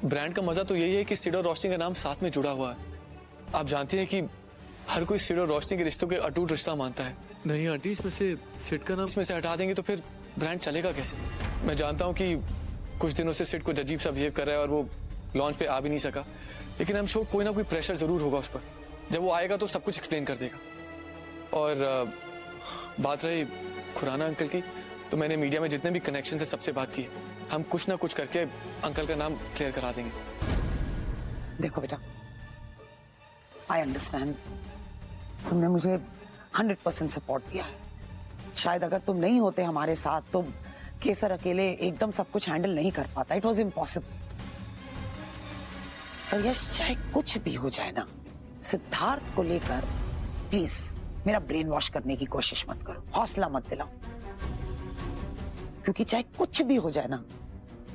Brand का मजा तो यही है कि सिड और रोशनी का नाम साथ में जुड़ा हुआ है। आप जानती हैं कि हर कोई सिड और रोशनी के रिश्तों के अटूट रिश्ता मानता है। नहीं आंटी, इसमें से सिड का नाम इसमें से हटा देंगे तो फिर ब्रांड चलेगा कैसे? मैं जानता हूँ कि कुछ दिनों से सिड कुछ अजीब सा बिहेव कर रहा है और वो लॉन्च पे आ भी नहीं सका, लेकिन हम श्योर कोई ना कोई प्रेशर जरूर होगा उस पर। जब वो आएगा तो सब कुछ एक्सप्लेन कर देगा। और बात रही खुराना अंकल की, तो मैंने मीडिया में जितने भी कनेक्शन है सबसे बात की। हम कुछ ना कुछ करके अंकल का नाम क्लियर करा देंगे। देखो बेटा, आई अंडरस्टैंड, तुमने मुझे 100% सपोर्ट दिया है। शायद अगर तुम नहीं होते हमारे साथ तो केसर अकेले एकदम सब कुछ हैंडल नहीं कर पाता। It was impossible. और यश, चाहे कुछ भी हो जाए ना, सिद्धार्थ को लेकर प्लीज मेरा ब्रेन वॉश करने की कोशिश मत करो, हौसला मत दिलाओ। क्योंकि चाहे कुछ भी हो जाए ना,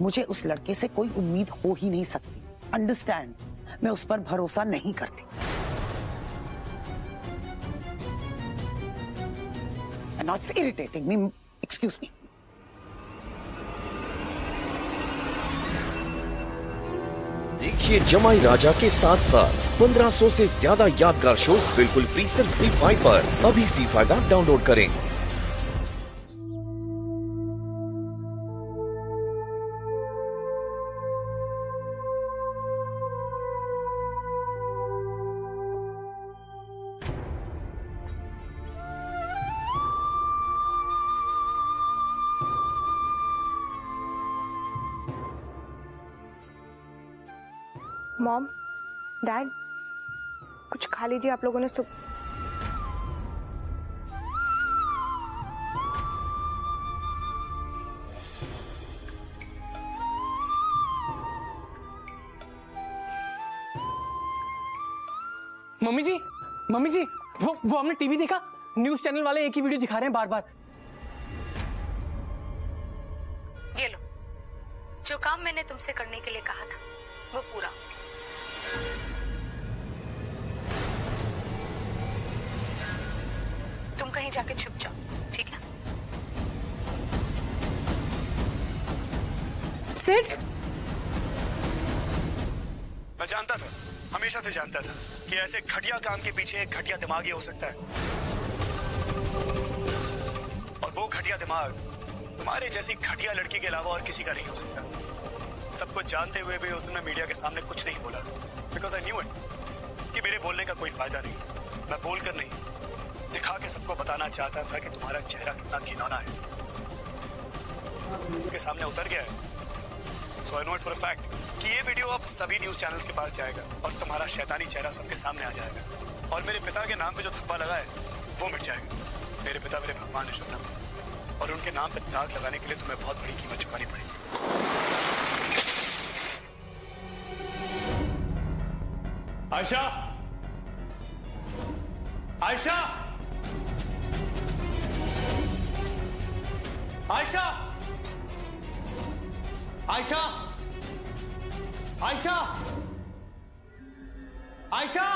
मुझे उस लड़के से कोई उम्मीद हो ही नहीं सकती। अंडरस्टैंड, मैं उस पर भरोसा नहीं करती। And it's irritating me. Excuse me. देखिए जमाई राजा के साथ साथ 1500 से ज्यादा यादगार शोज बिल्कुल फ्री सिर्फ ZEE5 पर। अभी ZEE5 ऐप डाउनलोड करें। मॉम, डैड, कुछ खा लीजिए। आप लोगों ने मम्मी जी, वो हमने टीवी देखा, न्यूज चैनल वाले एक ही वीडियो दिखा रहे हैं बार बार। ये लो, जो काम मैंने तुमसे करने के लिए कहा था वो पूरा। तुम कहीं जाके छुप जाओ, ठीक है? सिड, मैं जानता था, हमेशा से जानता था कि ऐसे घटिया काम के पीछे एक घटिया दिमाग ही हो सकता है। और वो घटिया दिमाग तुम्हारे जैसी घटिया लड़की के अलावा और किसी का नहीं हो सकता। सब कुछ जानते हुए भी उसने मीडिया के सामने कुछ नहीं बोला, बिकॉज आई न्यू इट कि मेरे बोलने का कोई फायदा नहीं। मैं बोलकर नहीं, दिखा के सबको बताना चाहता था कि तुम्हारा चेहरा कितना घिनौना है। के सामने उतर गया है। So I know it for a fact कि ये वीडियो अब सभी न्यूज चैनल्स के पास जाएगा और तुम्हारा शैतानी चेहरा सबके सामने आ जाएगा। और मेरे पिता के नाम पे जो धब्बा लगा है वो मिट जाएगा। मेरे पिता मेरे भगवान है शबनम, और उनके नाम पे दाग लगाने के लिए तुम्हें बहुत बड़ी कीमत चुकानी पड़ेगी। आयशा, आयशा, आयशा, आयशा, आयशा, आयशा।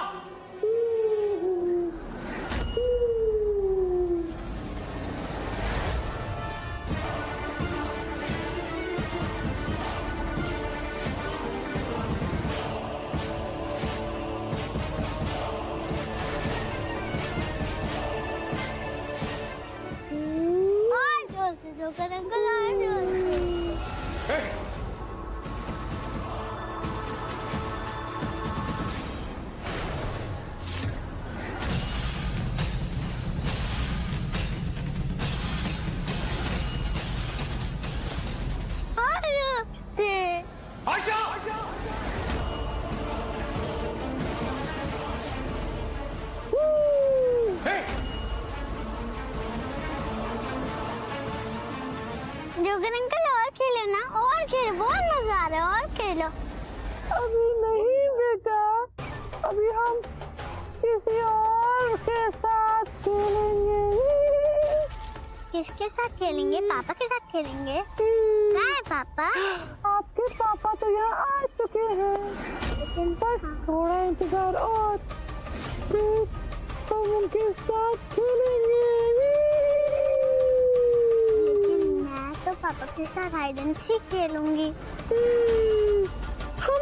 जोगर अंकल, और खेलो ना, और खेलो, बहुत मजा आ रहा है, और खेलो। अभी नहीं बेटा, अभी हम किसी और के साथ खेलेंगे। किसके साथ खेलेंगे? पापा के साथ खेलेंगे। कहाँ है पापा? आपके पापा तो यहाँ आ चुके हैं, लेकिन बस थोड़ा इंतजार और, फिर हम उनके साथ खेलेंगे। तो पापा के साथ हाइड एंड सीक खेलूंगी। हम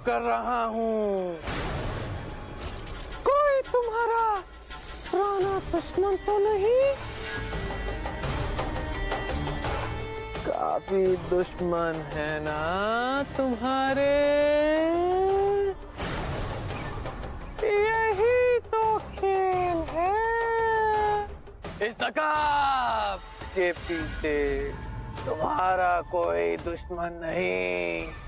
कर रहा हूँ। कोई तुम्हारा पुराना दुश्मन तो नहीं? काफी दुश्मन है ना तुम्हारे? यही तो खेल है। इस नकाब के पीछे तुम्हारा कोई दुश्मन नहीं।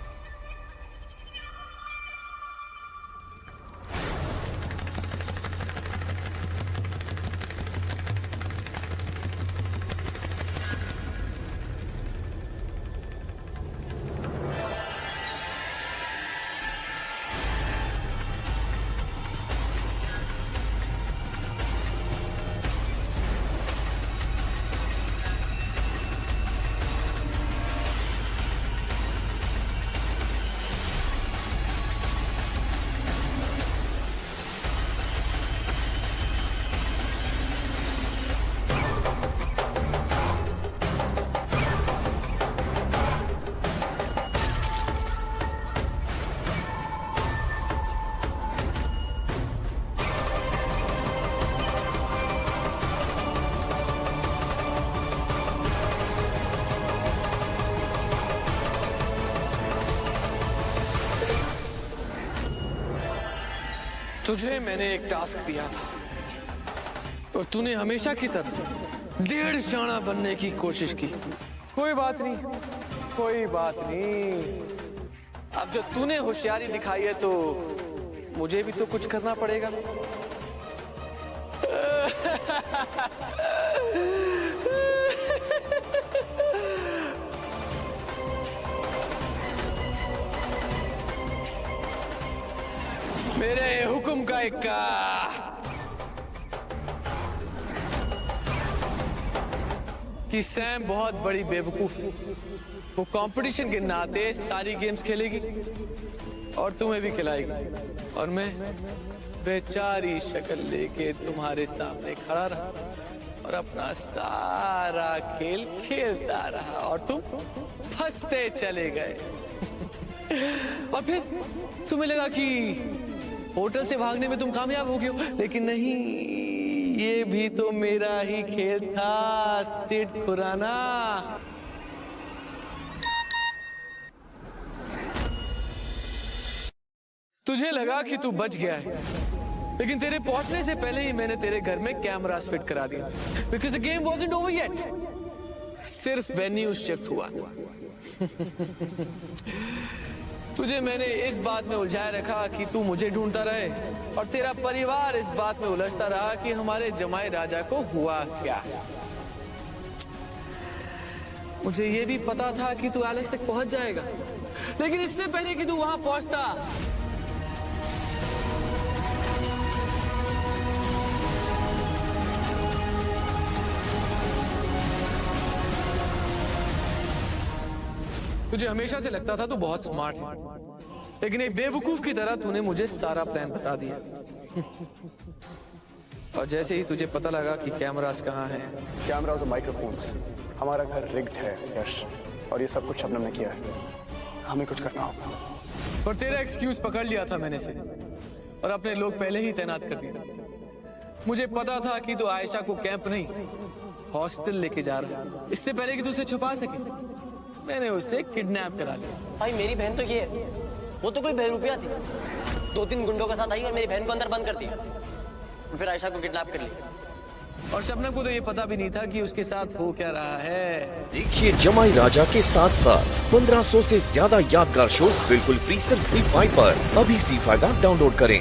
तुझे मैंने एक टास्क दिया था और तूने हमेशा की तरह 1.5 शाना बनने की कोशिश की। कोई बात नहीं, कोई बात नहीं। अब जो तूने होशियारी दिखाई है तो मुझे भी तो कुछ करना पड़ेगा। मेरे हुक्म का इक्का। कि सैम बहुत बड़ी बेवकूफ है। वो कंपटीशन के नाते सारी गेम्स खेलेगी और तुम्हें भी खिलाएगी और मैं बेचारी शक्ल लेके तुम्हारे सामने खड़ा रहा और अपना सारा खेल खेलता रहा और तुम फंसते चले गए। और फिर तुम्हें लगा कि होटल से भागने में तुम कामयाब हो गए हो, लेकिन नहीं, ये भी तो मेरा ही खेल था सिड खुराना। तुझे लगा कि तू बच गया है, लेकिन तेरे पहुंचने से पहले ही मैंने तेरे घर में कैमरास फिट करा दिया। Because the game wasn't over yet, सिर्फ वेन्यू शिफ्ट हुआ। तुझे मैंने इस बात में उलझाए रखा कि तू मुझे ढूंढता रहे और तेरा परिवार इस बात में उलझता रहा कि हमारे जमाई राजा को हुआ क्या। मुझे ये भी पता था कि तू एलेक्स तक पहुंच जाएगा, लेकिन इससे पहले कि तू वहां पहुंचता तुझे हमेशा से लगता था तू बहुत स्मार्ट है, लेकिन एक बेवकूफ की तरह तूने मुझे सारा प्लान बता दिया। और जैसे ही तुझे पता लगा कि कैमरास कहाँ हैं, कैमरास और माइक्रोफोन्स, हमारा घर रिग्ड है यश, और ये सब कुछ शबनम ने किया है। हमें कुछ करना होगा। और तेरा एक्सक्यूज पकड़ लिया था मैंने से और अपने लोग पहले ही तैनात कर दिया। मुझे पता था कि तू आयशा को कैंप नहीं हॉस्टल लेके जा रहा है, इससे पहले कि तू उसे छुपा सके मैंने उसे किडनैप करा लिया। भाई मेरी बहन तो ये है, वो तो कोई बहरूपिया थी, 2-3 गुंडों के साथ आई और मेरी बहन को अंदर बंद कर दिया, फिर आयशा को किडनैप कर लिया। और शबनम को तो ये पता भी नहीं था कि उसके साथ हो क्या रहा है। देखिए जमाई राजा के साथ साथ 1500 से ज्यादा यादगार शोज बिल्कुल फ्री सिर्फ ZEE5 पर। अभी ZEE5 ऐप डाउनलोड करें।